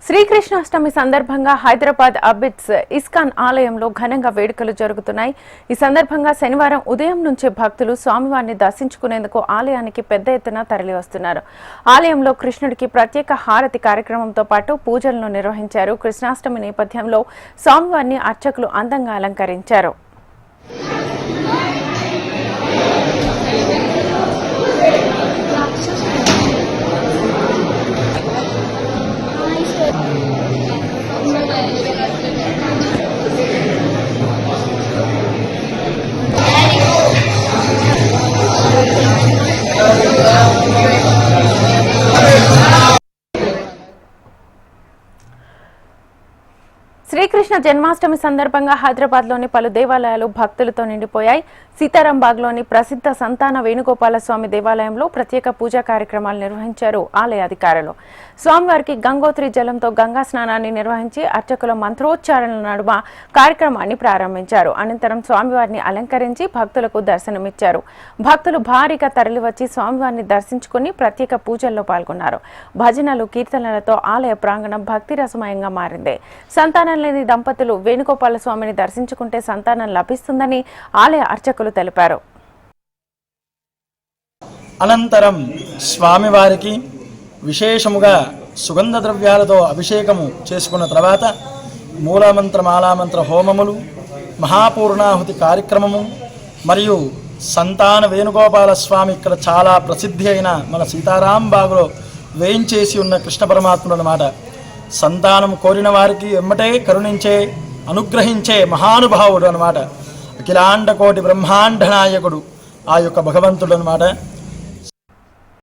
శ్రీకృష్ణాష్టమి సందర్భంగా హైదరాబాద్ అబిడ్స్ ఇస్కాన్ ఆలయంలో ఘనంగా వేడుకలు జరుగుతున్నాయి. ఈ సందర్భంగా శనివారం ఉదయం నుంచే భక్తులు స్వామివారిని దర్శించుకునేందుకు ఆలయానికి పెద్ద ఎత్తున తరలివస్తున్నారు. ఆలయంలో కృష్ణుడికి ప్రత్యేక హారతి కార్యక్రమంతో పాటు పూజలను నిర్వహించారు. కృష్ణాష్టమి నేపథ్యంలో స్వామివారిని అర్చకులు అందంగా అలంకరించారు. శ్రీకృష్ణ జన్మాష్టమి సందర్భంగా హైదరాబాద్లోని పలు దేవాలయాలు భక్తులతో నిండిపోయాయి. సీతారాంబాగ్లోని ప్రసిద్ధ సంతాన వేణుగోపాల స్వామి దేవాలయంలో ప్రత్యేక పూజా కార్యక్రమాలు నిర్వహించారు ఆలయ అధికారులు. స్వామివారికి గంగోత్రి జలంతో గంగా స్నానాన్ని నిర్వహించి అర్చకుల మంత్రోచ్చారణల నడుమ కార్యక్రమాన్ని ప్రారంభించారు. అనంతరం స్వామివారిని అలంకరించి భక్తులకు దర్శనమిచ్చారు. భక్తులు భారీగా తరలివచ్చి స్వామివారిని దర్శించుకుని ప్రత్యేక పూజల్లో పాల్గొన్నారు. భజనలు, కీర్తనలతో ఆలయ ప్రాంగణం భక్తిరసమయంగా మారింది. సంతానం లేని దంపతులు వేణుగోపాల స్వామిని దర్శించుకుంటే సంతానం లభిస్తుందని ఆలయ అర్చకులు తెలిపారు. అనంతరం స్వామివారికి విశేషముగా సుగంధ ద్రవ్యాలతో అభిషేకము చేసుకున్న తర్వాత మూలమంత్ర మాలామంత్ర హోమములు, మహాపూర్ణాహుతి కార్యక్రమము మరియు సంతాన వేణుగోపాల స్వామి ఇక్కడ చాలా ప్రసిద్ధి అయిన మన సీతారాంబాగులో వేయించేసి ఉన్న కృష్ణ పరమాత్ముడు అన్నమాట. సంతానం కోరిన వారికి ఎమ్మటే కరుణించే, అనుగ్రహించే మహానుభావుడు అన్నమాట. అఖిలాండ కోటి బ్రహ్మాండ నాయకుడు ఆ యొక్క భగవంతుడు అన్నమాట.